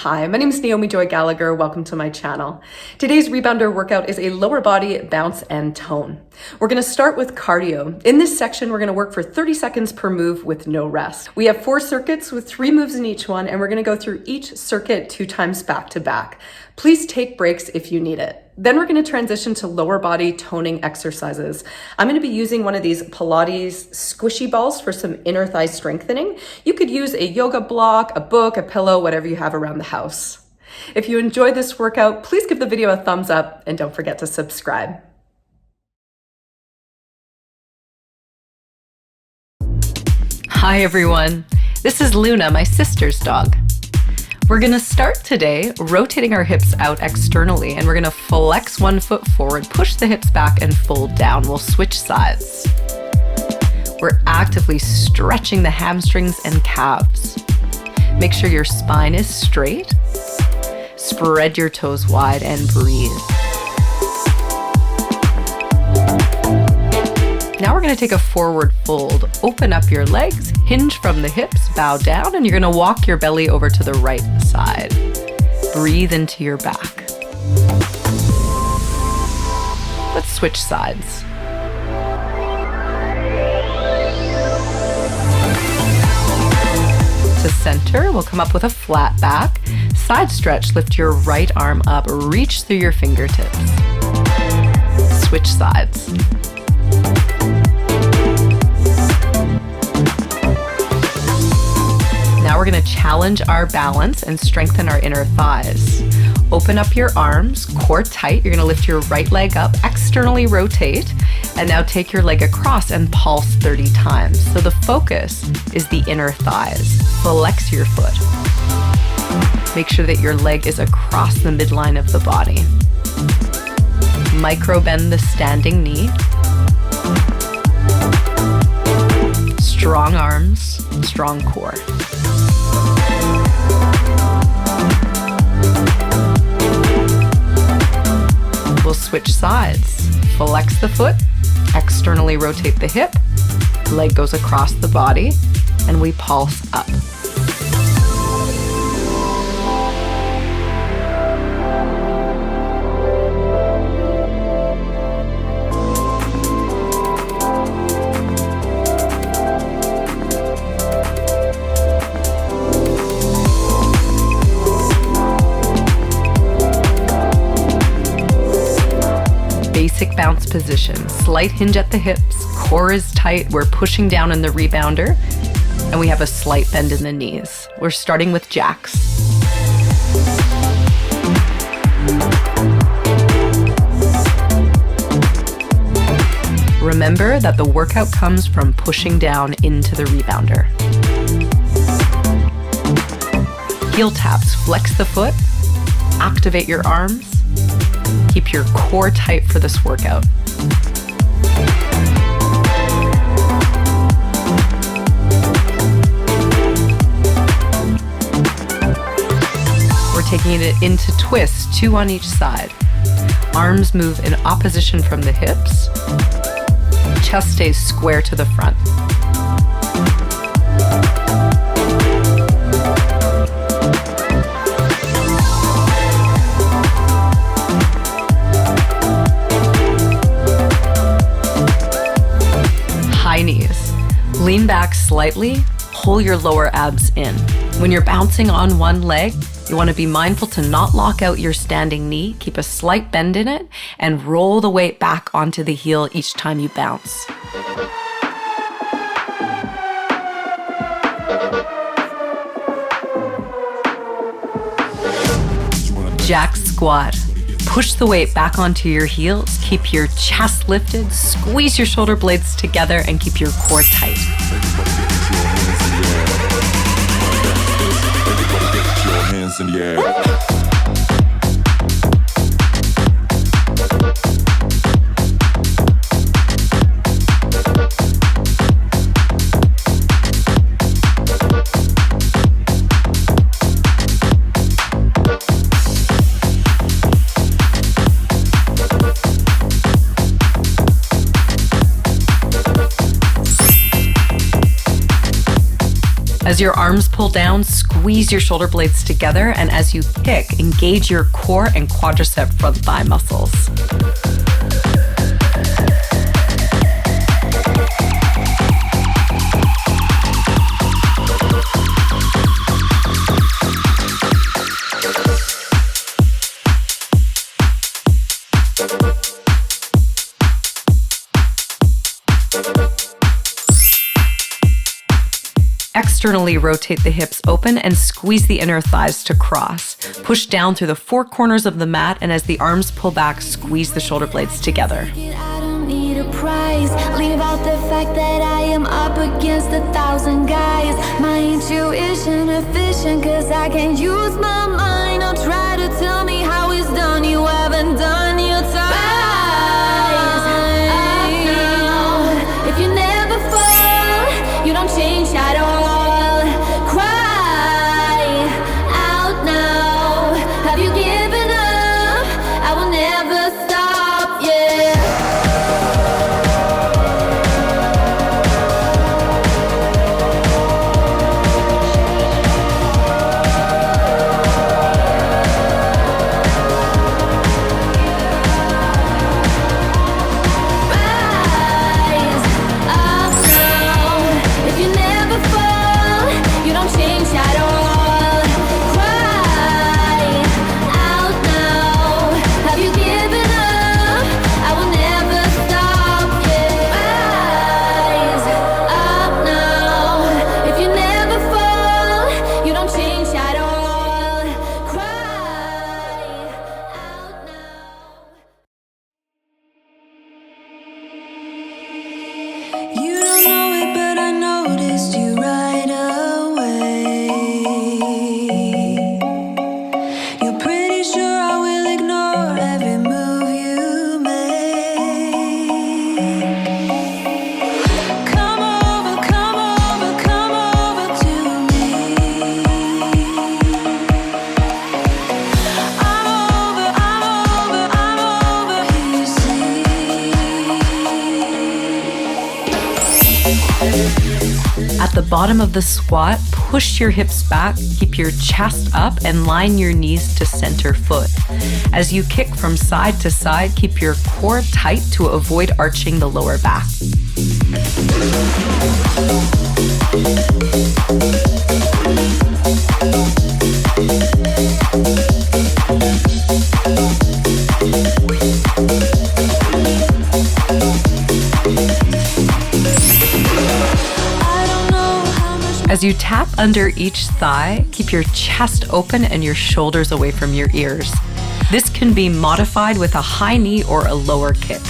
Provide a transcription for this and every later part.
Hi, my name is Naomi Joy Gallagher. Welcome to my channel. Today's rebounder workout is a lower body bounce and tone. We're going to start with cardio. In this section, we're going to work for 30 seconds per move with no rest. We have 4 circuits with 3 moves in each one, and we're going to go through each circuit 2 times back to back. Please take breaks if you need it. Then we're going to transition to lower body toning exercises. I'm going to be using one of these Pilates squishy balls for some inner thigh strengthening. You could use a yoga block, a book, a pillow, whatever you have around the house. If you enjoyed this workout, please give the video a thumbs up and don't forget to subscribe. Hi everyone, this is Luna, my sister's dog. We're gonna start today rotating our hips out externally, and we're gonna flex one foot forward, push the hips back and fold down. We'll switch sides. We're actively stretching the hamstrings and calves. Make sure your spine is straight. Spread your toes wide and breathe. Now we're going to take a forward fold. Open up your legs, hinge from the hips, bow down, and you're going to walk your belly over to the right side. Breathe into your back. Let's switch sides. To center, we'll come up with a flat back. Side stretch, lift your right arm up, reach through your fingertips. Switch sides. Now we're going to challenge our balance and strengthen our inner thighs. Open up your arms, core tight. You're going to lift your right leg up, externally rotate, and now take your leg across and pulse 30 times. So the focus is the inner thighs. Flex your foot. Make sure that your leg is across the midline of the body. Micro bend the standing knee. Strong arms, strong core. We'll switch sides. Flex the foot, externally rotate the hip, leg goes across the body, and we pulse up. Basic bounce position, slight hinge at the hips, core is tight, we're pushing down in the rebounder, and we have a slight bend in the knees. We're starting with jacks. Remember that the workout comes from pushing down into the rebounder. Heel taps, flex the foot, activate your arms. Keep your core tight for this workout. We're taking it into twists, 2 on each side. Arms move in opposition from the hips. Chest stays square to the front. High knees. Lean back slightly, pull your lower abs in. When you're bouncing on one leg, you want to be mindful to not lock out your standing knee, keep a slight bend in it, and roll the weight back onto the heel each time you bounce. Jack squat. Push the weight back onto your heels, keep your chest lifted, squeeze your shoulder blades together, and keep your core tight. Hands in the air. As As your arms pull down, squeeze your shoulder blades together, and as you kick, engage your core and quadricep front thigh muscles. Externally rotate the hips open and squeeze the inner thighs to cross. Push down through the four corners of the mat, and as the arms pull back, squeeze the shoulder blades together. I don't need a prize. Leave out the fact that I am up against 1,000 guys. My intuition efficient, cause I can't use my mind. Don't try to tell me how it's done. You haven't done your time. Rise up now. If you never fall, you don't change at all. At the bottom of the squat, push your hips back, keep your chest up, and line your knees to center foot. As you kick from side to side, keep your core tight to avoid arching the lower back. As you tap under each thigh, keep your chest open and your shoulders away from your ears. This can be modified with a high knee or a lower kick.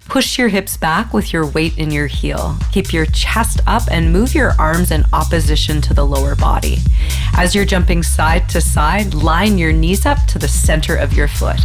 Push your hips back with your weight in your heel. Keep your chest up and move your arms in opposition to the lower body. As you're jumping side to side, line your knees up to the center of your foot.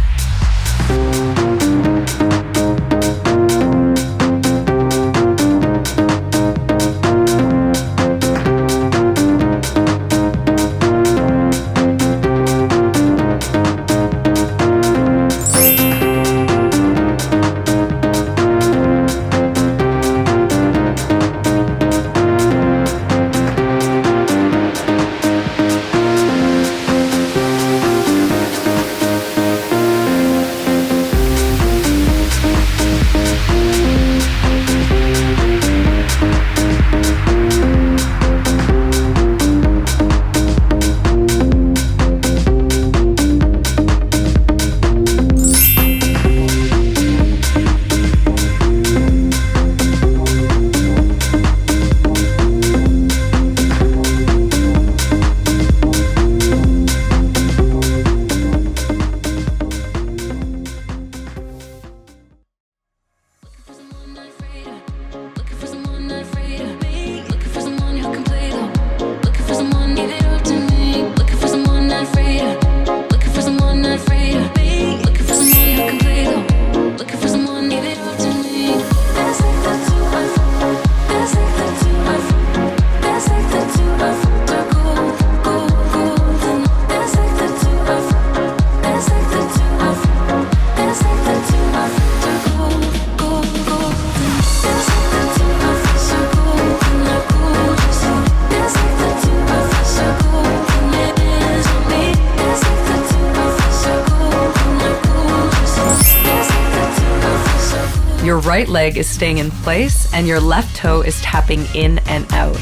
right leg is staying in place and your left toe is tapping in and out.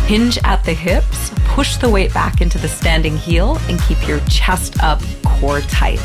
Hinge at the hips, push the weight back into the standing heel, and keep your chest up, core tight.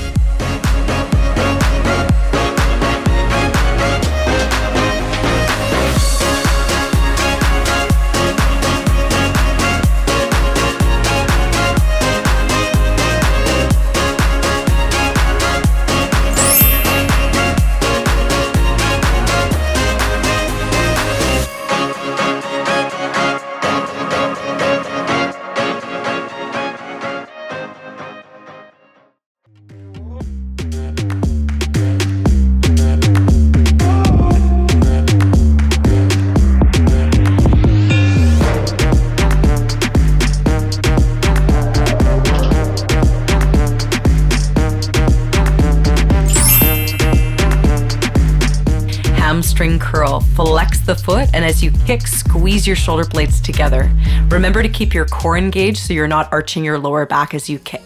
Hamstring curl. Flex the foot, and as you kick, squeeze your shoulder blades together. Remember to keep your core engaged so you're not arching your lower back as you kick.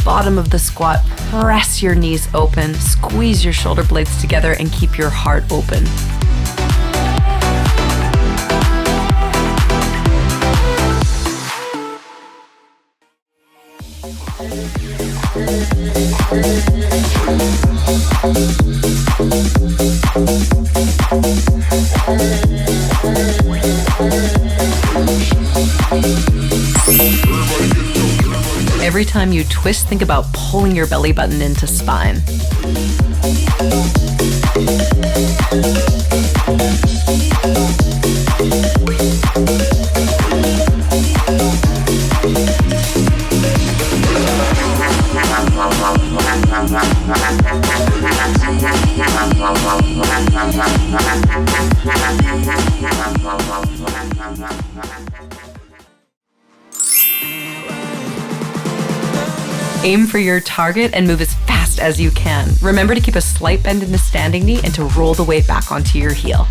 Bottom of the squat, press your knees open, squeeze your shoulder blades together, and keep your heart open. Every time you twist, think about pulling your belly button into spine. Aim for your target and move as fast as you can. Remember to keep a slight bend in the standing knee and to roll the weight back onto your heel.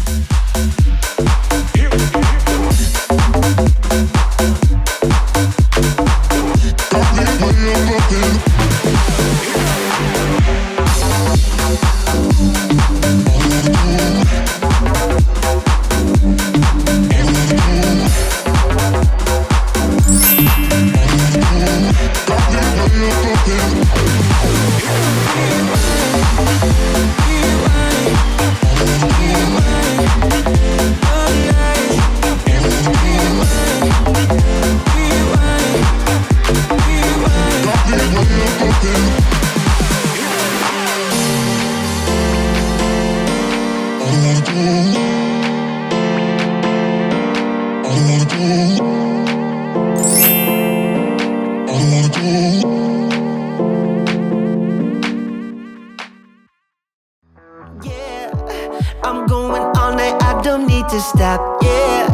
don't need to stop, yeah.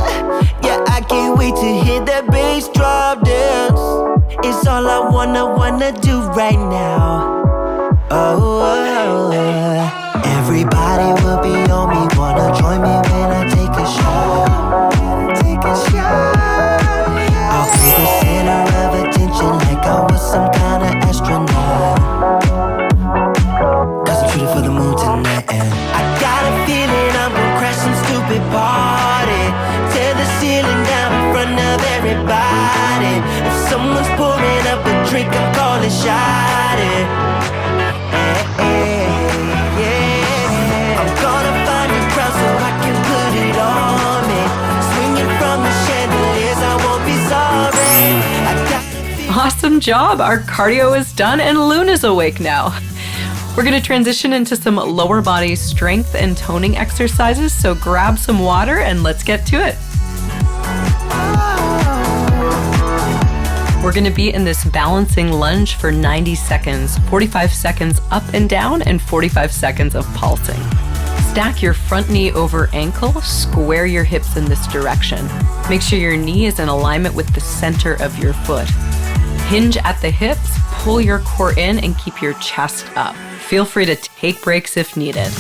Yeah, I can't wait to hit that bass drop dance. It's all I wanna do right now. Oh, everybody will be on me. Wanna join me when I take a shot. I'll be the center of attention like I was some kind of astronaut. Cause I'm shooting for the moon tonight, and I got a feeling I'm gonna crash some stupid party. Tear the ceiling down in front of everybody. If someone's pouring up a drink, I'm calling shawty. I'm gonna find a crowd so I can put it on me. Swinging from the chandeliers, I won't be sorry. Awesome job! Our cardio is done and Luna's awake now. We're going to transition into some lower body strength and toning exercises, so grab some water and let's get to it. We're going to be in this balancing lunge for 90 seconds, 45 seconds up and down, and 45 seconds of pulsing. Stack your front knee over ankle, square your hips in this direction. Make sure your knee is in alignment with the center of your foot. Hinge at the hips, pull your core in, and keep your chest up. Feel free to take breaks if needed.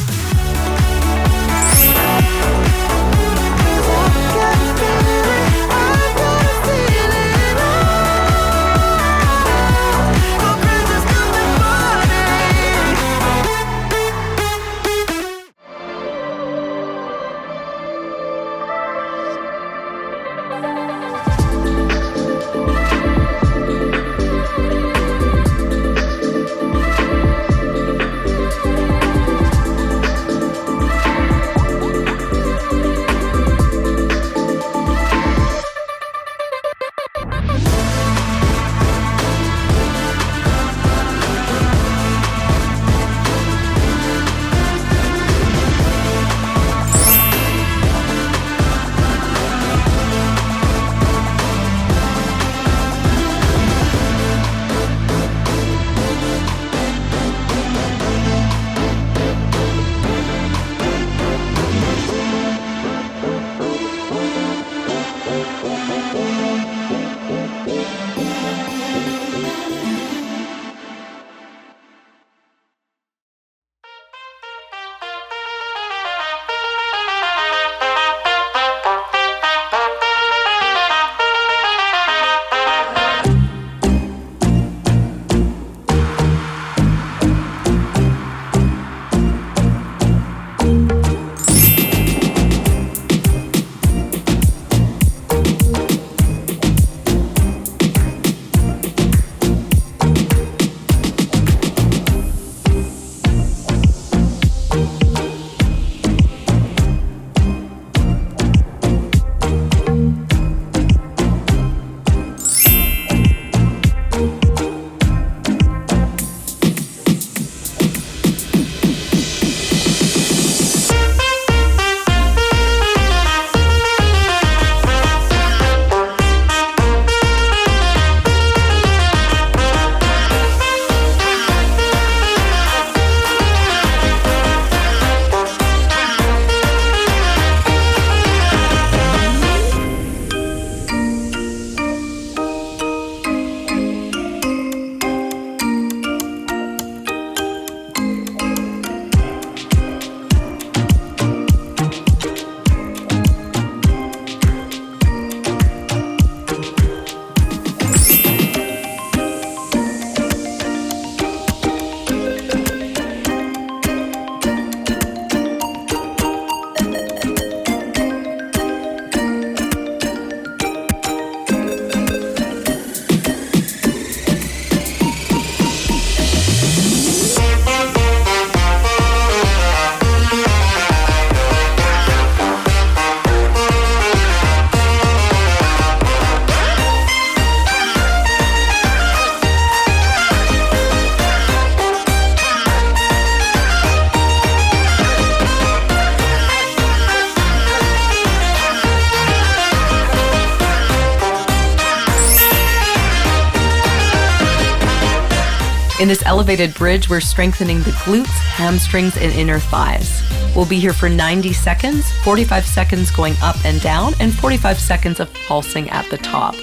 In this elevated bridge, we're strengthening the glutes, hamstrings, and inner thighs. We'll be here for 90 seconds, 45 seconds going up and down, and 45 seconds of pulsing at the top.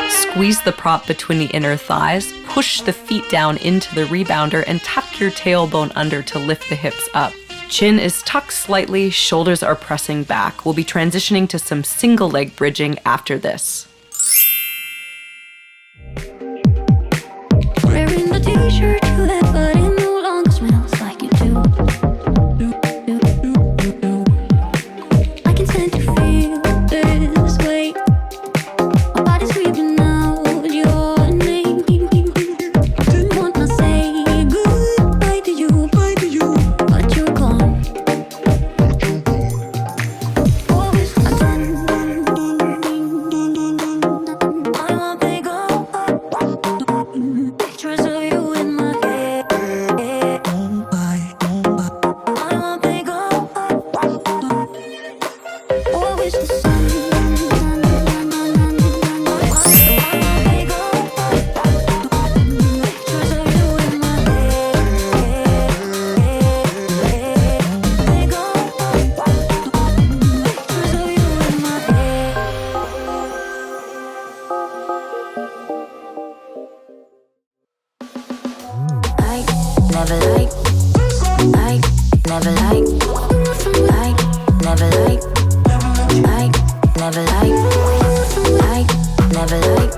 Squeeze the prop between the inner thighs, push the feet down into the rebounder, and tuck your tailbone under to lift the hips up. Chin is tucked slightly, shoulders are pressing back. We'll be transitioning to some single leg bridging after this. Wearing the t-shirt you had, but it no longer smells like you do. I can stand to feel this way. My body's screaming out your name. Didn't want to say goodbye to you, but you're gone. Always again. I want to go. Pictures of you in my head. I want to go. Always the sun. Never like, never like, never like, never like, never like, never like, never like.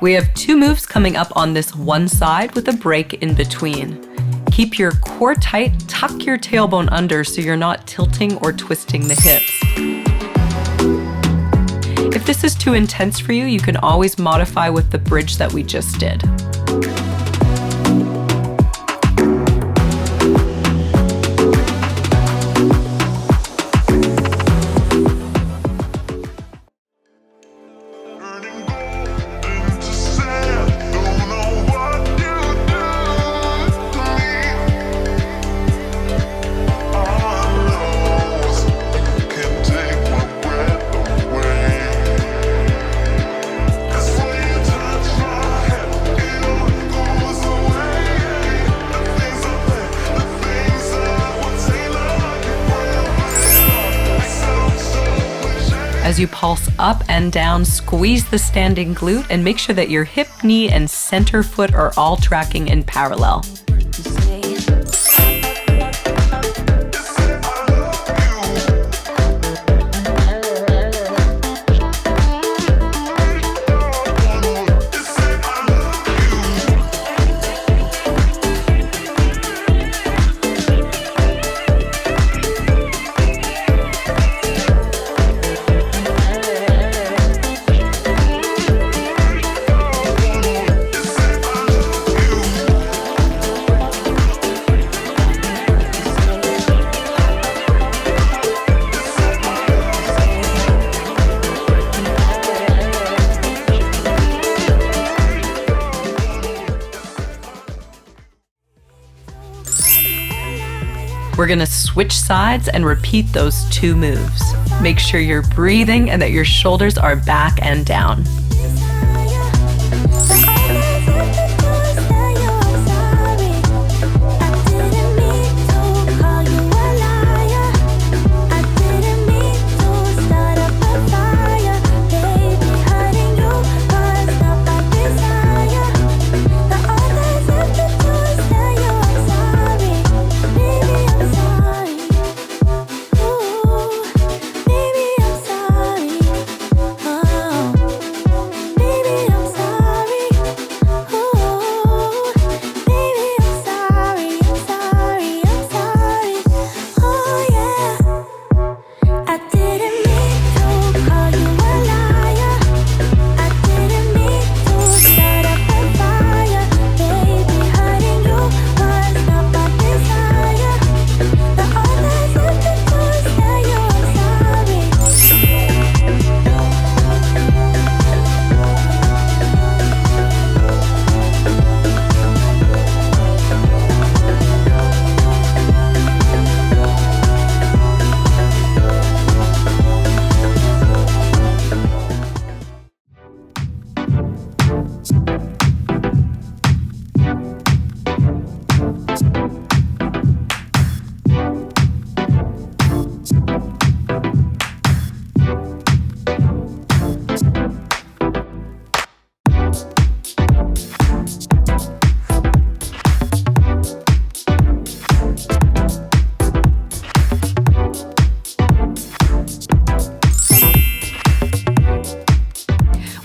We have 2 moves coming up on this one side with a break in between. Keep your core tight, tuck your tailbone under so you're not tilting or twisting the hips. If this is too intense for you, you can always modify with the bridge that we just did. As you pulse up and down, squeeze the standing glute and make sure that your hip, knee, and center foot are all tracking in parallel. We're gonna switch sides and repeat those 2 moves. Make sure you're breathing and that your shoulders are back and down.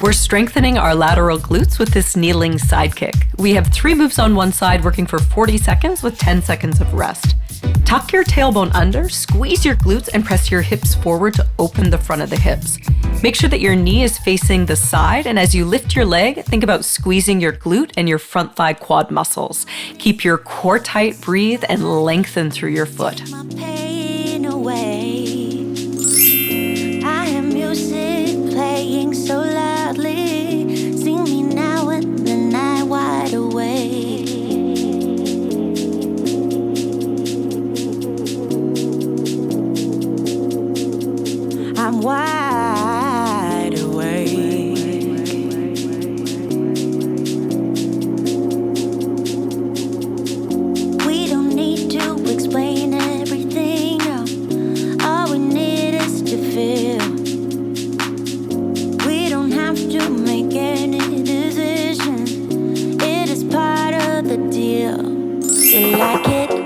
We're strengthening our lateral glutes with this kneeling side kick. We have 3 moves on one side working for 40 seconds with 10 seconds of rest. Tuck your tailbone under, squeeze your glutes, and press your hips forward to open the front of the hips. Make sure that your knee is facing the side, and as you lift your leg, think about squeezing your glute and your front thigh quad muscles. Keep your core tight, breathe, and lengthen through your foot. My pain away. I hear music playing so loudly. Sing me now and then I wide awake. I'm wide awake. We don't need to explain everything, no. All we need is to feel. We don't have to make any decisions. It is part of the deal. You like it?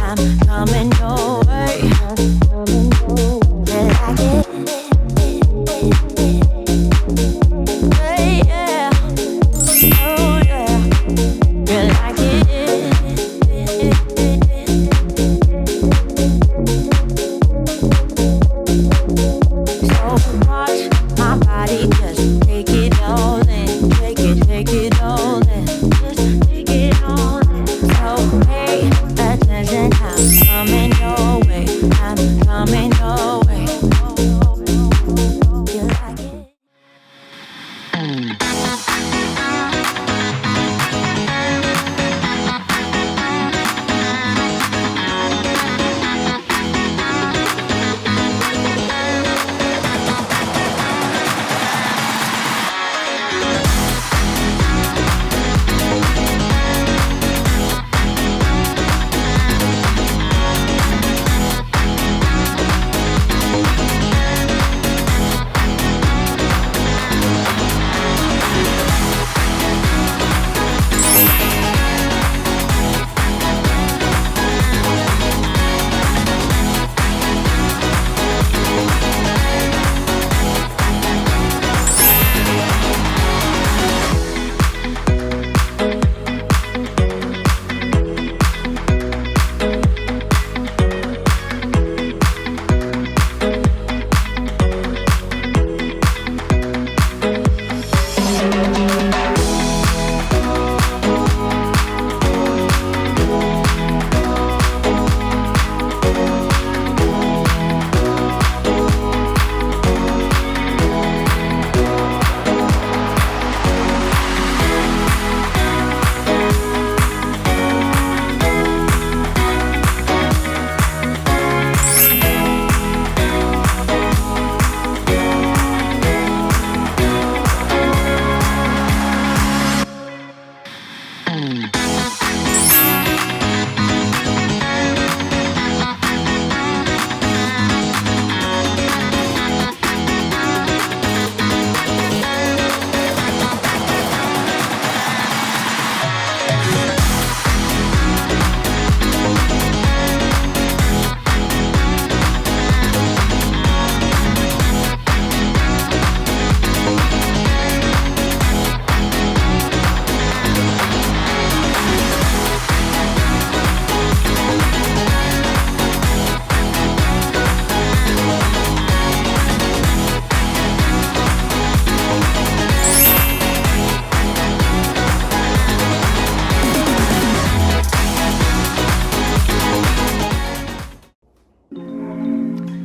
I'm coming your way.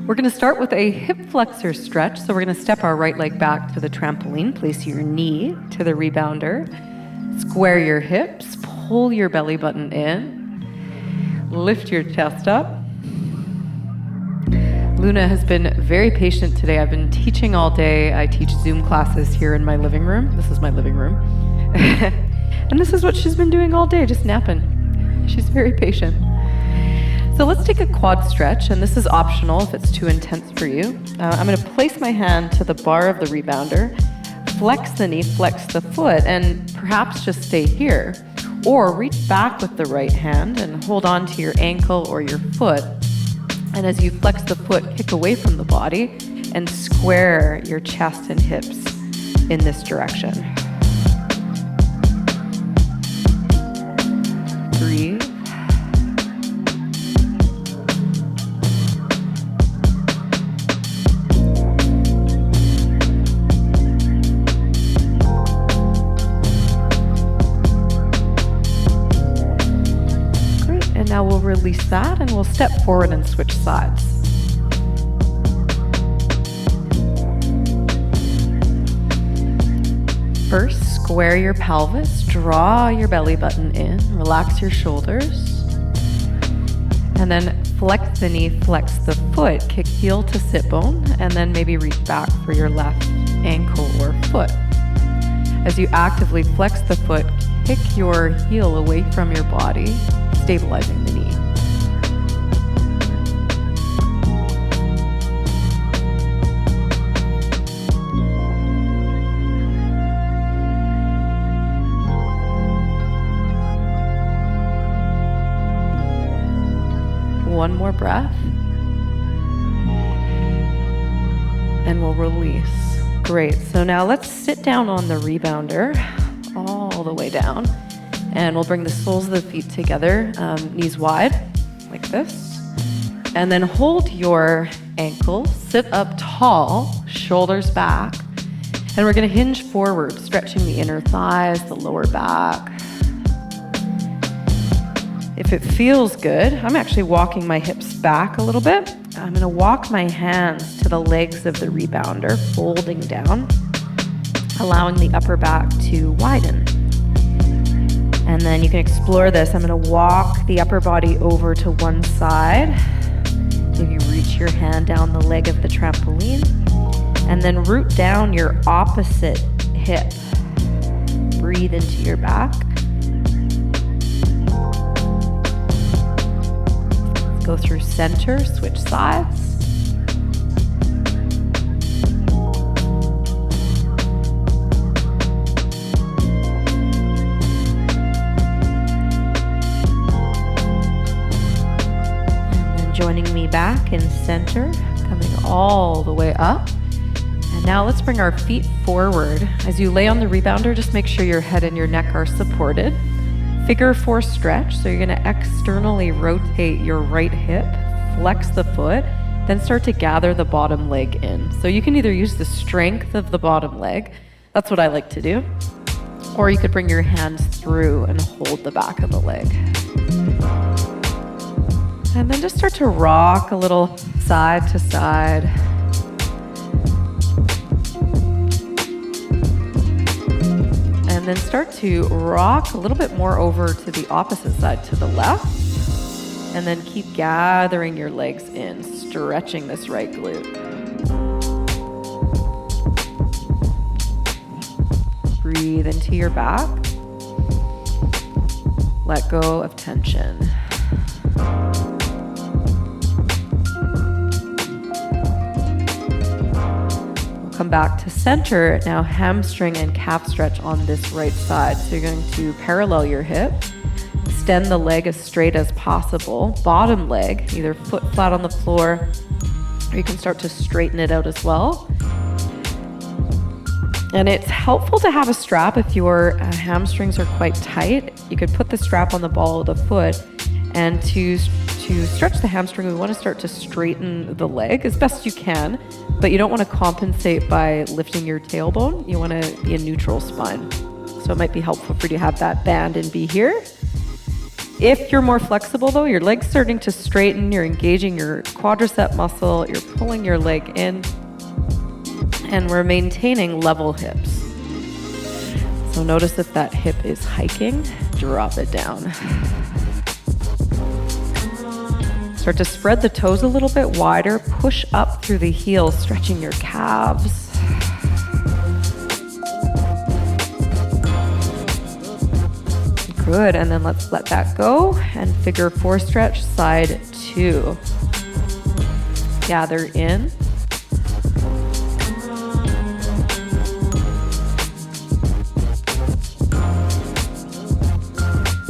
We're going to start with a hip flexor stretch. So we're going to step our right leg back to the trampoline, place your knee to the rebounder, square your hips, pull your belly button in, lift your chest up. Luna has been very patient today. I've been teaching all day. I teach Zoom classes here in my living room. This is my living room. And this is what she's been doing all day, just napping. She's very patient. So let's take a quad stretch, and this is optional if it's too intense for you. I'm going to place my hand to the bar of the rebounder, flex the knee, flex the foot, and perhaps just stay here. Or reach back with the right hand and hold on to your ankle or your foot. And as you flex the foot, kick away from the body and square your chest and hips in this direction. Breathe. Now we'll release that and we'll step forward and switch sides. First, square your pelvis, draw your belly button in, relax your shoulders, and then flex the knee, flex the foot, kick heel to sit bone, and then maybe reach back for your left ankle or foot. As you actively flex the foot, kick your heel away from your body, stabilizing the knee. One more breath. And we'll release. Great. So now let's sit down on the rebounder all the way down. And we'll bring the soles of the feet together, knees wide, like this. And then hold your ankle, sit up tall, shoulders back. And we're gonna hinge forward, stretching the inner thighs, the lower back. If it feels good, I'm actually walking my hips back a little bit. I'm gonna walk my hands to the legs of the rebounder, folding down, allowing the upper back to widen. And then you can explore this. I'm going to walk the upper body over to one side. Maybe reach your hand down the leg of the trampoline. And then root down your opposite hip. Breathe into your back. Let's go through center, switch sides. Joining me back in center, coming all the way up. And now let's bring our feet forward. As you lay on the rebounder, just make sure your head and your neck are supported. Figure 4 stretch, so you're gonna externally rotate your right hip, flex the foot, then start to gather the bottom leg in. So you can either use the strength of the bottom leg, that's what I like to do, or you could bring your hands through and hold the back of the leg. And then just start to rock a little side to side. And then start to rock a little bit more over to the opposite side, to the left. And then keep gathering your legs in, stretching this right glute. Breathe into your back. Let go of tension. Come back to center. Now hamstring and calf stretch on this right side. So you're going to parallel your hip, extend the leg as straight as possible. Bottom leg, either foot flat on the floor, or you can start to straighten it out as well. And it's helpful to have a strap if your hamstrings are quite tight. You could put the strap on the ball of the foot, and to stretch the hamstring, we want to start to straighten the leg as best you can, but you don't want to compensate by lifting your tailbone. You want to be a neutral spine. So it might be helpful for you to have that band and be here. If you're more flexible though, your leg's starting to straighten, you're engaging your quadricep muscle, you're pulling your leg in, and we're maintaining level hips. So notice if that hip is hiking, drop it down. Start to spread the toes a little bit wider, push up through the heels, stretching your calves. Good, and then let's let that go and figure 4 stretch, side 2. Gather in.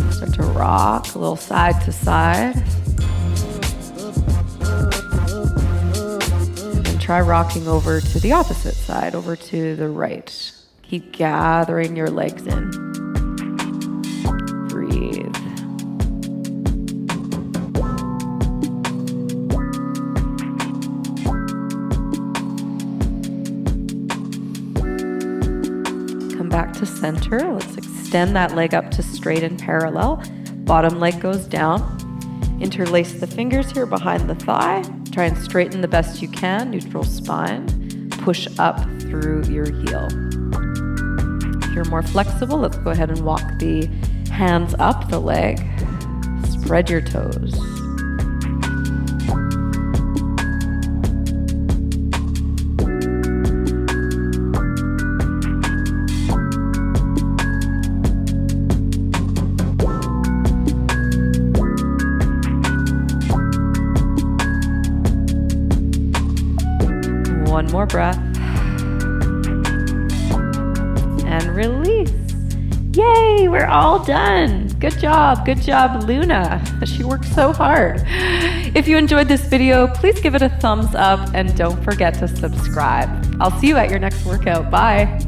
Start to rock a little side to side. And try rocking over to the opposite side, over to the right. Keep gathering your legs in. Breathe. Come back to center. Let's extend that leg up to straight and parallel. Bottom leg goes down. Interlace the fingers here behind the thigh. Try and straighten the best you can. Neutral spine. Push up through your heel. If you're more flexible, let's go ahead and walk the hands up the leg. Spread your toes. One more breath. And release. Yay, we're all done. Good job, Luna. She worked so hard. If you enjoyed this video, please give it a thumbs up and don't forget to subscribe. I'll see you at your next workout. Bye.